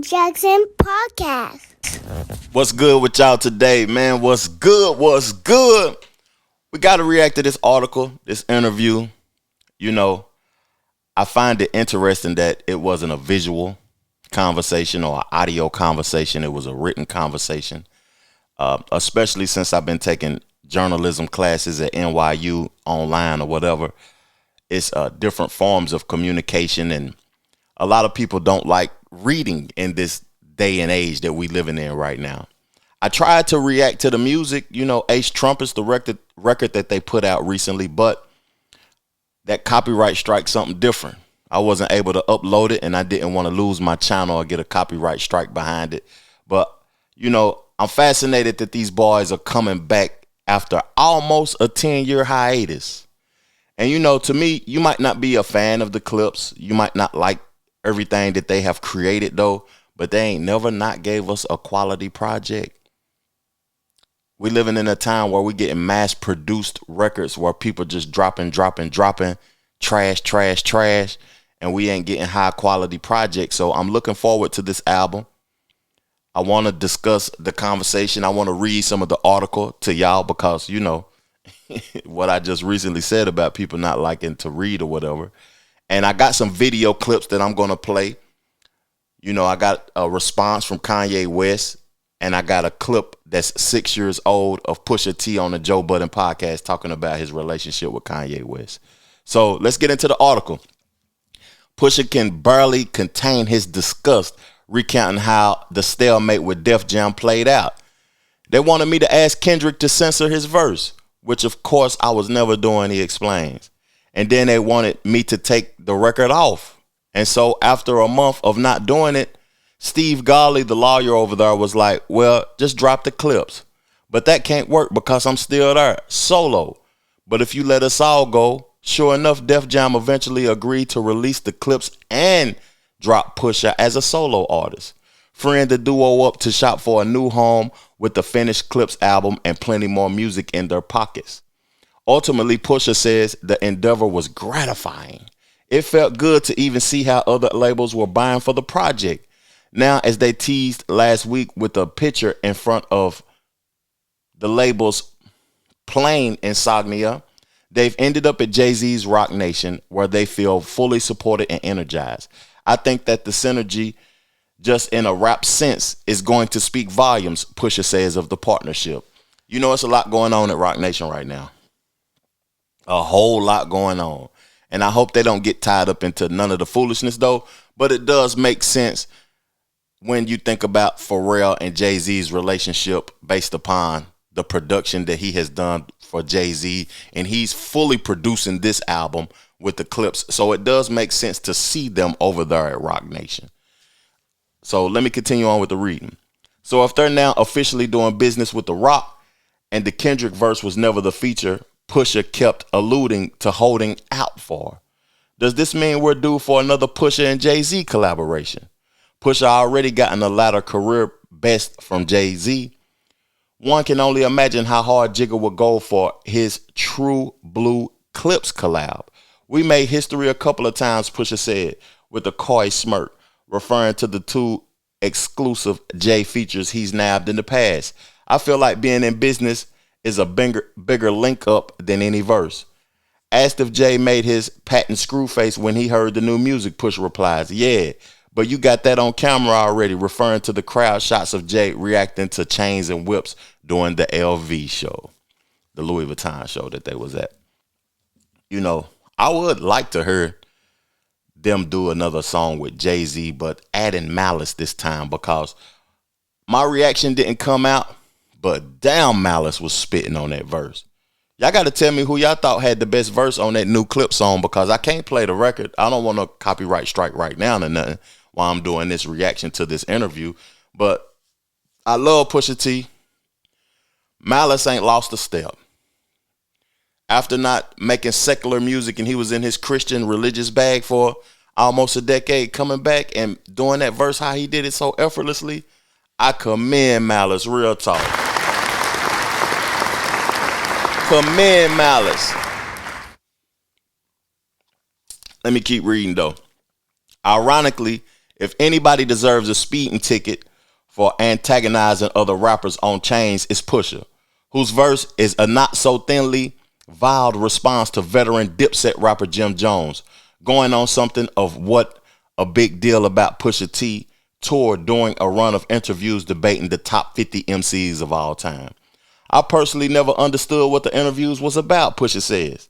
Jackson Podcast. What's good with y'all today, man? What's good? What's good? We got to react to this article, this interview. You know, I find it interesting that it wasn't a visual conversation or an audio conversation. It was a written conversation, especially since I've been taking journalism classes at NYU online or whatever. It's different forms of communication, and a lot of people don't like reading in this day and age that we living in right now. I tried to react to the music, you know, Ace Trumpet's the record that they put out recently, but that copyright strike something different. I wasn't able to upload it, and I didn't want to lose my channel or get a copyright strike behind it. But, you know, I'm fascinated that these boys are coming back after almost a 10-year hiatus. And, you know, to me, you might not be a fan of the Clipse. You might not like everything that they have created, though, but they ain't never not gave us a quality project. We living in a time where we getting mass-produced records where people just dropping trash, and we ain't getting high-quality projects. So I'm looking forward to this album. I want to discuss the conversation. I want to read some of the article to y'all because, you know, what I just recently said about people not liking to read or whatever. And I got some video clips that I'm going to play. You know, I got a response from Kanye West, and I got a clip that's 6 years old of Pusha T on the Joe Budden podcast talking about his relationship with Kanye West. So let's get into the article. Pusha can barely contain his disgust, recounting how the stalemate with Def Jam played out. They wanted me to ask Kendrick to censor his verse, which of course I was never doing, he explains. And then they wanted me to take the record off. And so after a month of not doing it, Steve Golly, the lawyer over there, was like, well, just drop the clips. But that can't work because I'm still there, solo. But if you let us all go, sure enough, Def Jam eventually agreed to release the clips and drop Pusha as a solo artist, freeing the duo up to shop for a new home with the finished Clipse album and plenty more music in their pockets. Ultimately, Pusha says the endeavor was gratifying. It felt good to even see how other labels were buying for the project. Now, as they teased last week with a picture in front of the label's plane insignia, they've ended up at Jay-Z's Rock Nation, where they feel fully supported and energized. I think that the synergy, just in a rap sense, is going to speak volumes, Pusha says of the partnership. You know, it's a lot going on at Rock Nation right now. A whole lot going on. And I hope they don't get tied up into none of the foolishness, though. But it does make sense when you think about Pharrell and Jay-Z's relationship based upon the production that he has done for Jay-Z. And he's fully producing this album with the Clipse. So it does make sense to see them over there at Rock Nation. So let me continue on with the reading. So if they're now officially doing business with The Rock and the Kendrick verse was never the feature Pusha kept alluding to holding out for, does this mean we're due for another Pusha and Jay-Z collaboration? Pusha already gotten a latter career best from Jay-Z. One can only imagine how hard Jigga would go for his True Blue Clipse collab. We made history a couple of times, Pusha said, with a coy smirk, referring to the two exclusive Jay features he's nabbed in the past. I feel like being in business is a bigger link up than any verse. Asked if Jay made his patent screw face when he heard the new music, Pusha replies, yeah, but you got that on camera already, referring to the crowd shots of Jay reacting to chains and whips during the LV show, the Louis Vuitton show that they was at. You know, I would like to hear them do another song with Jay-Z, but adding Malice this time, because my reaction didn't come out, but damn, Malice was spitting on that verse. Y'all got to tell me who y'all thought had the best verse on that new Clipse song, because I can't play the record. I don't want a copyright strike right now or nothing while I'm doing this reaction to this interview. But I love Pusha T. Malice ain't lost a step. After not making secular music and he was in his Christian religious bag for almost a decade, coming back and doing that verse how he did it so effortlessly, I commend Malice, real talk. Commend Malice. Let me keep reading though. Ironically, if anybody deserves a speeding ticket for antagonizing other rappers on chains, it's Pusha, whose verse is a not so thinly veiled response to veteran Dipset rapper Jim Jones, going on something of what a big deal about Pusha T tour during a run of interviews debating the top 50 MCs of all time. I personally never understood what the interviews was about, Pusha says,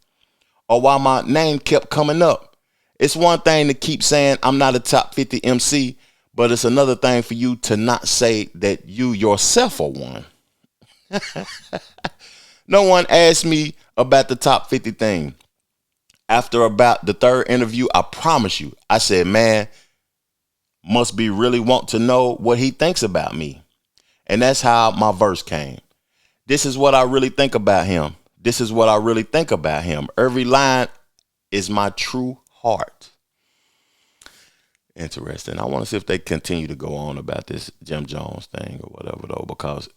or why my name kept coming up. It's one thing to keep saying I'm not a top 50 MC, but it's another thing for you to not say that you yourself are one. No one asked me about the top 50 thing. After about the third interview, I promise you, I said, man, must be really want to know what he thinks about me. And that's how my verse came. This is what I really think about him. This is what I really think about him. Every line is my true heart. Interesting. I want to see if they continue to go on about this Jim Jones thing or whatever, though, because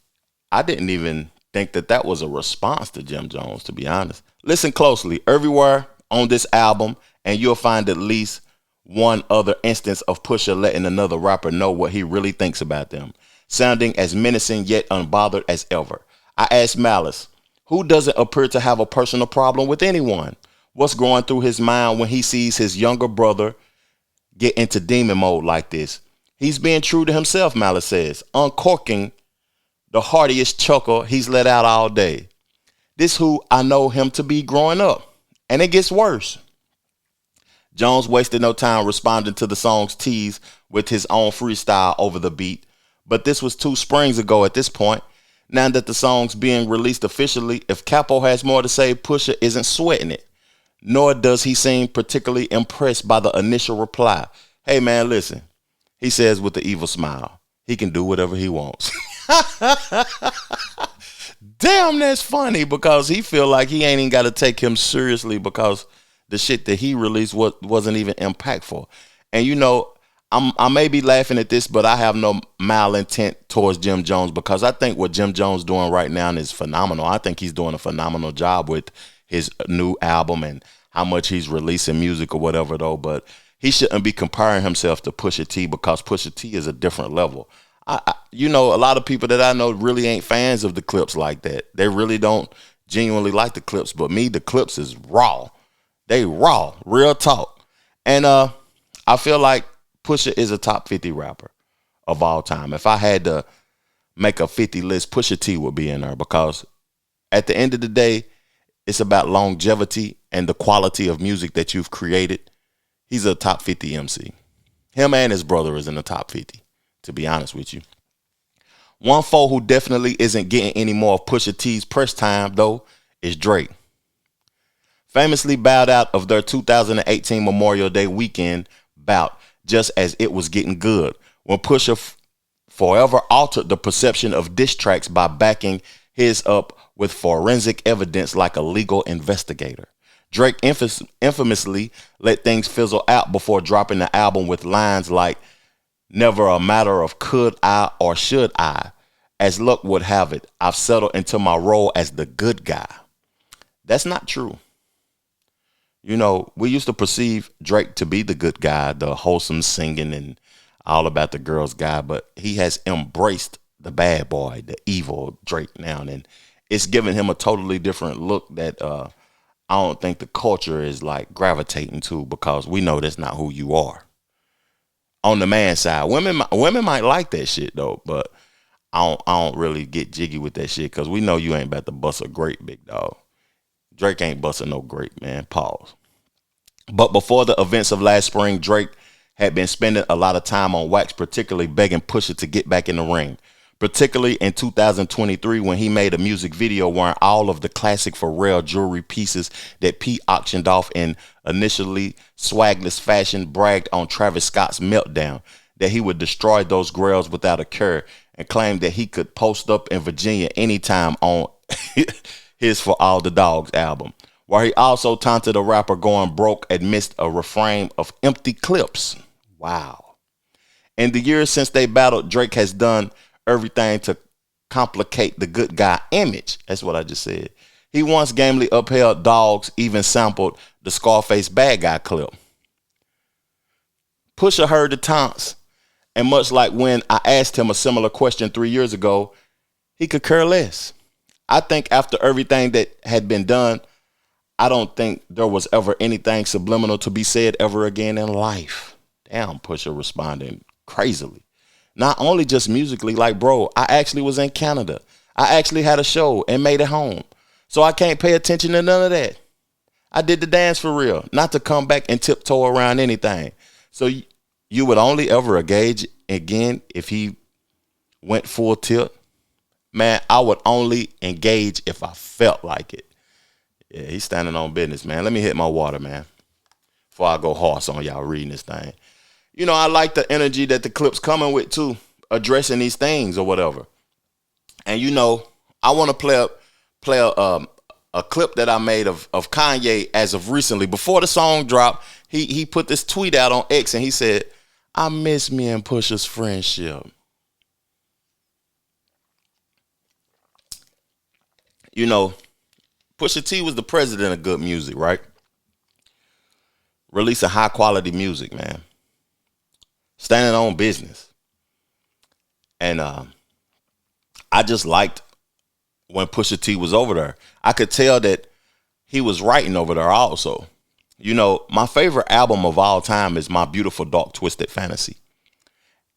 I didn't even think that that was a response to Jim Jones, to be honest. Listen closely. Everywhere on this album, and you'll find at least one other instance of Pusha letting another rapper know what he really thinks about them, sounding as menacing yet unbothered as ever. I asked Malice, who doesn't appear to have a personal problem with anyone? What's going through his mind when he sees his younger brother get into demon mode like this? He's being true to himself, Malice says, uncorking the heartiest chuckle he's let out all day. This who I know him to be growing up. And it gets worse. Jones wasted no time responding to the song's tease with his own freestyle over the beat. But this was 2 springs ago at this point. Now that the song's being released officially, if Capo has more to say, Pusha isn't sweating it. Nor does he seem particularly impressed by the initial reply. Hey man, listen, he says with the evil smile, he can do whatever he wants. Damn, that's funny, because he feel like he ain't even got to take him seriously because the shit that he released wasn't even impactful. And you know, I may be laughing at this, but I have no malintent towards Jim Jones, because I think what Jim Jones doing right now is phenomenal. I think he's doing a phenomenal job with his new album and how much he's releasing music or whatever, though. But he shouldn't be comparing himself to Pusha T, because Pusha T is a different level. You know, a lot of people that I know really ain't fans of the Clipse like that. They really don't genuinely like the Clipse. But me, the Clipse is raw. They raw, real talk. And I feel like Pusha is a top 50 rapper of all time. If I had to make a 50 list, Pusha T would be in there, because at the end of the day, it's about longevity and the quality of music that you've created. He's a top 50 MC. Him and his brother is in the top 50, to be honest with you. One foe who definitely isn't getting any more of Pusha T's press time, though, is Drake. Famously bowed out of their 2018 Memorial Day weekend bout just as it was getting good, when Pusha forever altered the perception of diss tracks by backing his up with forensic evidence like a legal investigator. Drake infamously let things fizzle out before dropping the album with lines like, never a matter of could I or should I. As luck would have it, I've settled into my role as the good guy. That's not true. You know, we used to perceive Drake to be the good guy, the wholesome singing and all about the girls guy, but he has embraced the bad boy, the evil Drake now. And it's given him a totally different look that I don't think the culture is like gravitating to, because we know that's not who you are. On the man side, women might like that shit though, but I don't really get jiggy with that shit, because we know you ain't about to bust a grape, big dog. Drake ain't busting no grape, man. Pause. But before the events of last spring, Drake had been spending a lot of time on wax, particularly begging Pusha to get back in the ring. Particularly in 2023, when he made a music video wearing all of the classic Pharrell jewelry pieces that Pete auctioned off in initially swagless fashion, bragged on Travis Scott's meltdown, that he would destroy those grails without a care, and claimed that he could post up in Virginia anytime on his For All the Dogs album, where he also taunted a rapper going broke amidst a refrain of empty clips. Wow. In the years since they battled, Drake has done everything to complicate the good guy image. That's what I just said. He once gamely upheld dogs, even sampled the Scarface bad guy clip. Pusha heard the taunts, and much like when I asked him a similar question 3 years ago, he could care less. I think after everything that had been done, I don't think there was ever anything subliminal to be said ever again in life. Damn, Pusha responding crazily. Not only just musically, like, bro, I actually was in Canada. I actually had a show and made it home. So I can't pay attention to none of that. I did the dance for real, not to come back and tiptoe around anything. So you would only ever engage again if he went full tilt? Man, I would only engage if I felt like it. Yeah, he's standing on business, man. Let me hit my water, man, before I go horse on y'all reading this thing. You know, I like the energy that the Clipse coming with, too, addressing these things or whatever. And, you know, I want to play a clip that I made of Kanye as of recently. Before the song dropped, he put this tweet out on X, and he said, I miss me and Pusha's friendship. You know, Pusha T was the president of good music, right? Releasing high quality music, man. Standing on business. And I just liked when Pusha T was over there. I could tell that he was writing over there also. You know, my favorite album of all time is My Beautiful Dark Twisted Fantasy.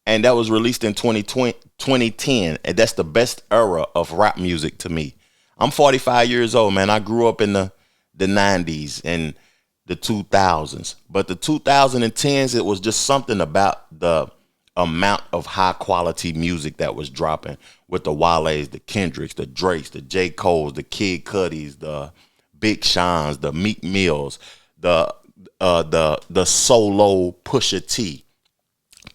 And that was released in 2010. And that's the best era of rap music to me. I'm 45 years old, man. I grew up in the 90s and the 2000s. But the 2010s, it was just something about the amount of high quality music that was dropping with the Wale's, the Kendricks, the Drakes, the J. Cole's, the Kid Cudis, the Big Sean's, the Meek Mills, the solo Pusha T.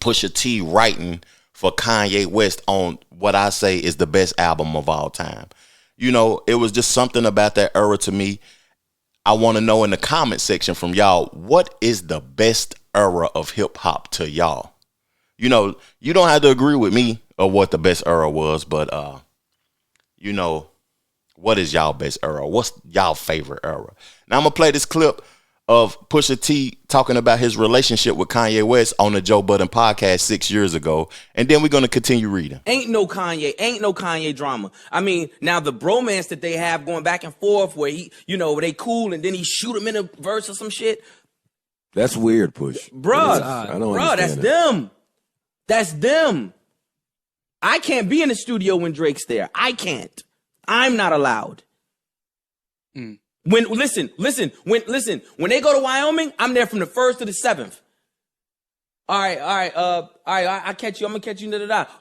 Pusha T writing for Kanye West on what I say is the best album of all time. You know, it was just something about that era to me. I want to know in the comment section from y'all, what is the best era of hip hop to y'all? You know, you don't have to agree with me or what the best era was, but you know, what is y'all best era? What's y'all favorite era? Now I'm gonna play this clip of Pusha T talking about his relationship with Kanye West on the Joe Budden podcast 6 years ago, and then we're gonna continue reading. Ain't no Kanye drama. I mean, now the bromance that they have going back and forth where he, you know, they cool and then he shoot him in a verse or some shit. That's weird, Push. Bruh, that's that. them. That's them. I can't be in the studio when Drake's there. I can't. I'm not allowed. When listen, when they go to Wyoming, I'm there from the 1st to the 7th. All right, I catch you. I'm gonna catch you.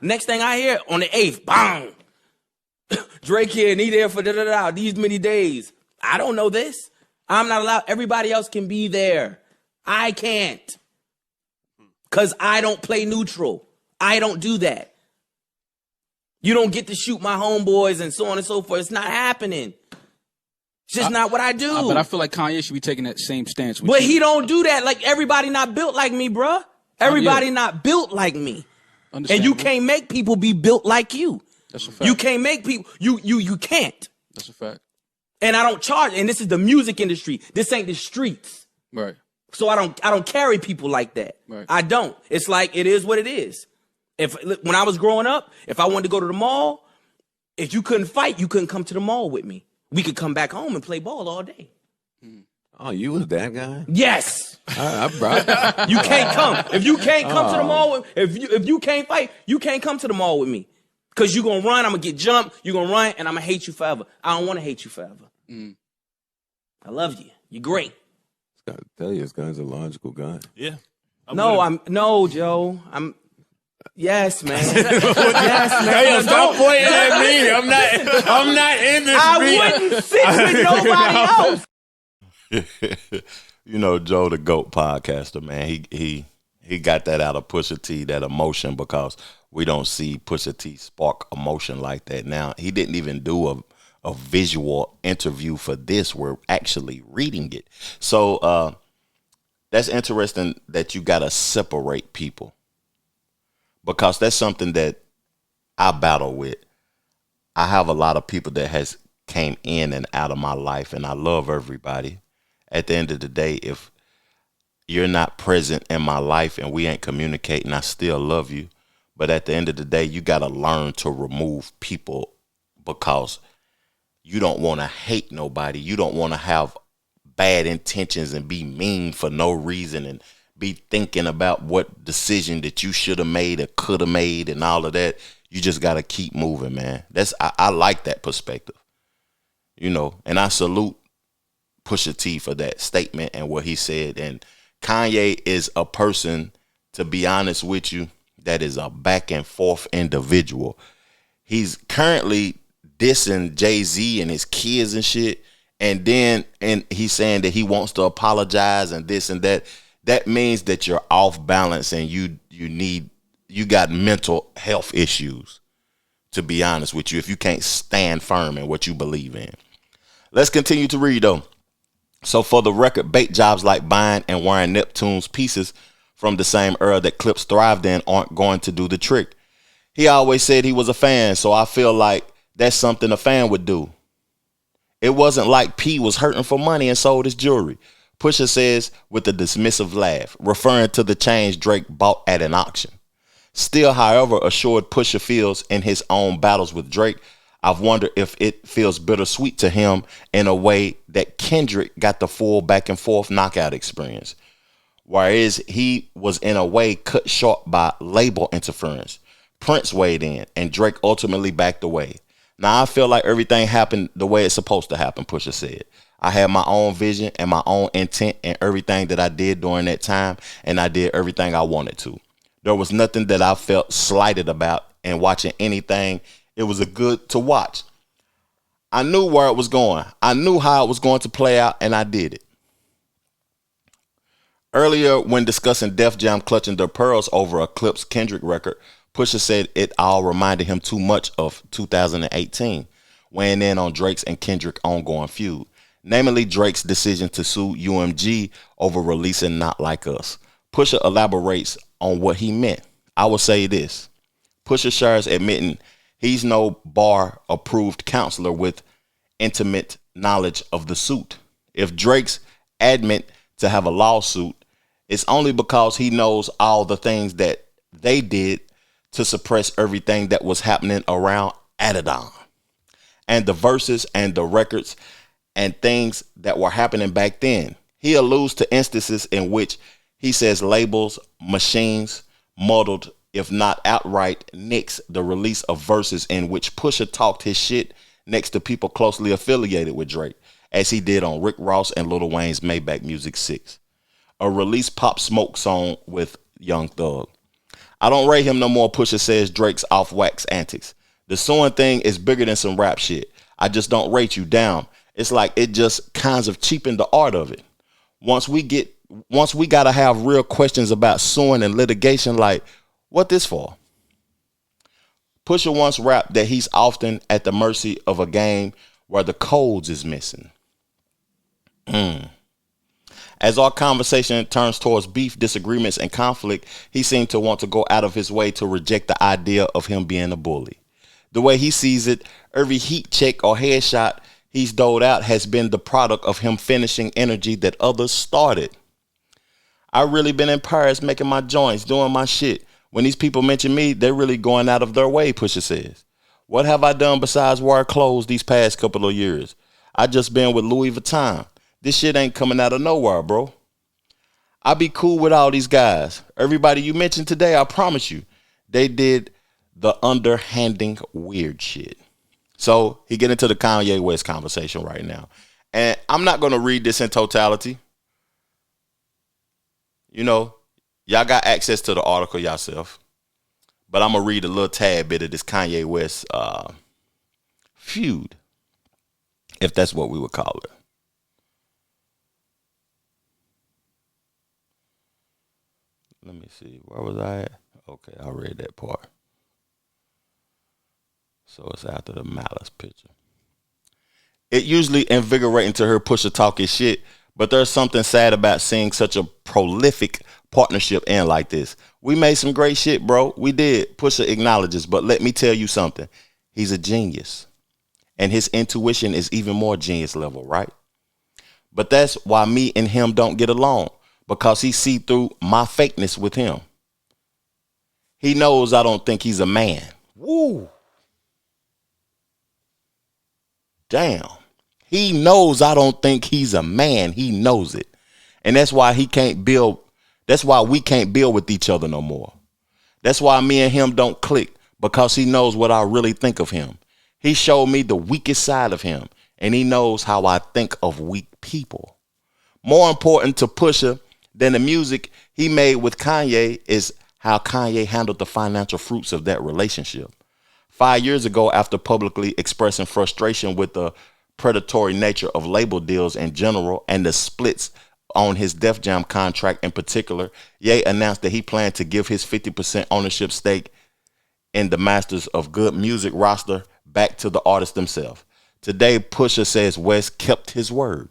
Next thing I hear on the 8th, bang. Drake here and he there for these many days. I don't know this. I'm not allowed. Everybody else can be there. I can't. Cause I don't play neutral. I don't do that. You don't get to shoot my homeboys and so on and so forth. It's not happening. It's just not what I do. But I feel like Kanye should be taking that same stance with But you. he don't do that. Like, everybody not built like me, bruh. Everybody not built like me. And you can't make people be built like you. That's a fact. You can't make people, you can't. That's a fact. And I don't charge, and this is the music industry. This ain't the streets. Right. So I don't carry people like that. Right. I don't. It's like, it is what it is. When I was growing up, if I wanted to go to the mall, if you couldn't fight, you couldn't come to the mall with me. We could come back home and play ball all day. Oh, you was that guy? Yes. I brought You can't come. If you can't come to the mall, if you can't fight, you can't come to the mall with me. Because you're going to run, I'm going to get jumped, you're going to run, and I'm going to hate you forever. I don't want to hate you forever. I love you. You're great. I tell you, this guy's a logical guy. Yeah. No, Joe. Yes, man. Yes, man. Hey, stop pointing at me. I'm not in this. I wouldn't sit with nobody else. You know, Joe the GOAT podcaster, man. He got that out of Pusha T, that emotion, because we don't see Pusha T spark emotion like that now. He didn't even do a a visual interview for this. We're actually reading it. So that's interesting that you got to separate people, because that's something that I battle with. I have a lot of people that has came in and out of my life, and I love everybody. At the end of the day, if you're not present in my life and we ain't communicating, I still love you. But at the end of the day, you got to learn to remove people, because you don't want to hate nobody. You don't want to have bad intentions and be mean for no reason and be thinking about what decision that you should have made or could have made and all of that. You just got to keep moving, man. I like that perspective, and I salute Pusha T for that statement and what he said. And Kanye is a person, to be honest with you, that is a back and forth individual. He's currently dissing Jay-Z and his kids and shit. And he's saying that he wants to apologize and this and that. That means that you're off balance and you got mental health issues, to be honest with you, if you can't stand firm in what you believe in. Let's continue to read though. So for the record, bait jobs like buying and wearing Neptune's pieces from the same era that Clipse thrived in aren't going to do the trick. He always said he was a fan, so I feel like that's something a fan would do. It wasn't like P was hurting for money and sold his jewelry. Pusha says with a dismissive laugh, referring to the chains Drake bought at an auction. Still, however, assured Pusha feels in his own battles with Drake, I've wondered if it feels bittersweet to him in a way that Kendrick got the full back and forth knockout experience, whereas he was in a way cut short by label interference. Prince weighed in and Drake ultimately backed away. Now I feel like everything happened the way it's supposed to happen, Pusha said. I had my own vision and my own intent in everything that I did during that time, and I did everything I wanted to. There was nothing that I felt slighted about in watching anything. It was a good to watch. I knew where it was going. I knew how it was going to play out, and I did it. Earlier, when discussing Def Jam clutching their pearls over a Clipse Kendrick record, Pusha said it all reminded him too much of 2018, weighing in on Drake's and Kendrick ongoing feud, namely Drake's decision to sue UMG over releasing Not Like Us. Pusha elaborates on what he meant. I will say this. Pusha shares admitting he's no bar-approved counselor with intimate knowledge of the suit. If Drake's admit to have a lawsuit, it's only because he knows all the things that they did to suppress everything that was happening around Adidon, and the verses and the records and things that were happening back then. He alludes to instances in which he says labels, machines, muddled, if not outright, nixed the release of verses in which Pusha talked his shit next to people closely affiliated with Drake, as he did on Rick Ross and Lil Wayne's Maybach Music 6, a release Pop Smoke song with Young Thug. I don't rate him no more, Pusha says Drake's off-wax antics. The suing thing is bigger than some rap shit. I just don't rate you down. It's like it just kinds of cheapened the art of it. Once we gotta have real questions about suing and litigation, like, what this for? Pusha once rapped that he's often at the mercy of a game where the codes is missing. As our conversation turns towards beef, disagreements, and conflict, he seemed to want to go out of his way to reject the idea of him being a bully. The way he sees it, every heat check or headshot he's doled out has been the product of him finishing energy that others started. I've really been in Paris making my joints, doing my shit. When these people mention me, they're really going out of their way, Pusha says. What have I done besides wear clothes these past couple of years? I just been with Louis Vuitton. This shit ain't coming out of nowhere, bro. I be cool with all these guys. Everybody you mentioned today, I promise you, they did the underhanding weird shit. So he get into the Kanye West conversation right now. And I'm not going to read this in totality. You know, y'all got access to the article yourself. But I'm going to read a little tad bit of this Kanye West feud, if that's what we would call it. Let me see. Where was I at? Okay, I read that part. So it's after the Malice picture. It usually invigorating to hear Pusha talk his shit, but there's something sad about seeing such a prolific partnership end like this. We made some great shit, bro. We did. Pusha acknowledges, but let me tell you something. He's a genius. And his intuition is even more genius level, right? But that's why me and him don't get along, because he see through my fakeness with him. He knows I don't think he's a man. Woo. Damn. He knows I don't think he's a man. He knows it. And that's why he can't build. That's why we can't build with each other no more. That's why me and him don't click, because he knows what I really think of him. He showed me the weakest side of him, and he knows how I think of weak people. More important to Pusha than the music he made with Kanye is how Kanye handled the financial fruits of that relationship. 5 years ago, after publicly expressing frustration with the predatory nature of label deals in general and the splits on his Def Jam contract in particular, Ye announced that he planned to give his 50% ownership stake in the Masters of Good Music roster back to the artist themselves. Today, Pusha says West kept his word.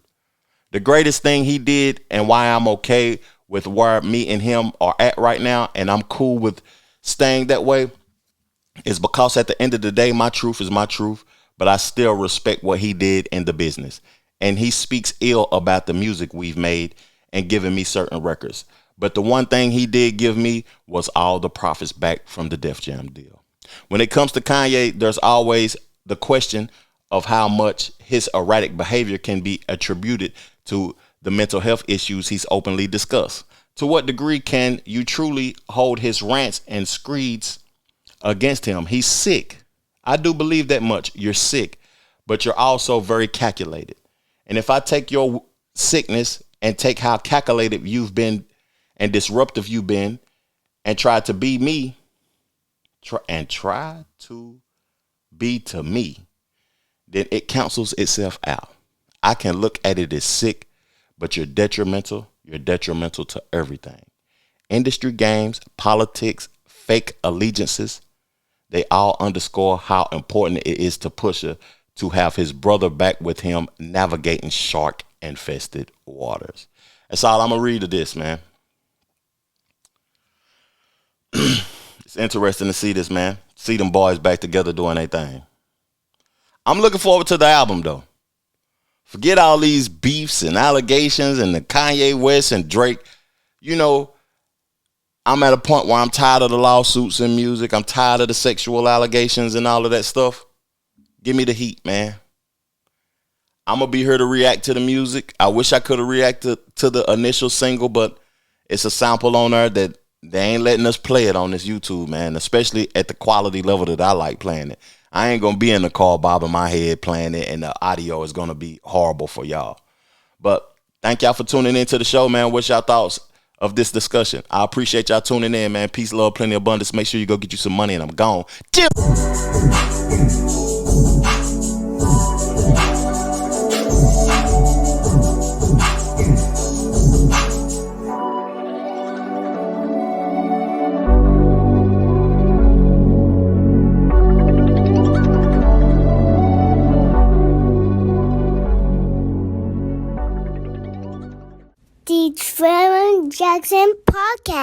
The greatest thing he did, and why I'm okay with where me and him are at right now, and I'm cool with staying that way, is because at the end of the day, my truth is my truth, but I still respect what he did in the business. And he speaks ill about the music we've made and given me certain records. But the one thing he did give me was all the profits back from the Def Jam deal. When it comes to Kanye, there's always the question of how much his erratic behavior can be attributed to the mental health issues he's openly discussed. To what degree can you truly hold his rants and screeds against him? He's sick. I do believe that much. You're sick, but you're also very calculated. And if I take your sickness and take how calculated you've been and disruptive you've been and try to be me, try to be to me, then it cancels itself out. I can look at it as sick, but you're detrimental. You're detrimental to everything. Industry games, politics, fake allegiances, they all underscore how important it is to Pusha to have his brother back with him navigating shark-infested waters. That's all I'm going to read of this, man. It's interesting to see this, man. See them boys back together doing their thing. I'm looking forward to the album, though. Forget all these beefs and allegations and the Kanye West and Drake. You know, I'm at a point where I'm tired of the lawsuits in music. I'm tired of the sexual allegations and all of that stuff. Give me the heat, man. I'm going to be here to react to the music. I wish I could have reacted to the initial single, but it's a sample on there that they ain't letting us play it on this YouTube, man, especially at the quality level that I like playing it. I ain't going to be in the car bobbing my head playing it, and the audio is going to be horrible for y'all. But thank y'all for tuning into the show, man. What's y'all thoughts of this discussion? I appreciate y'all tuning in, man. Peace, love, plenty of abundance. Make sure you go get you some money, and I'm gone. Chill. The Trevor Jackson Podcast.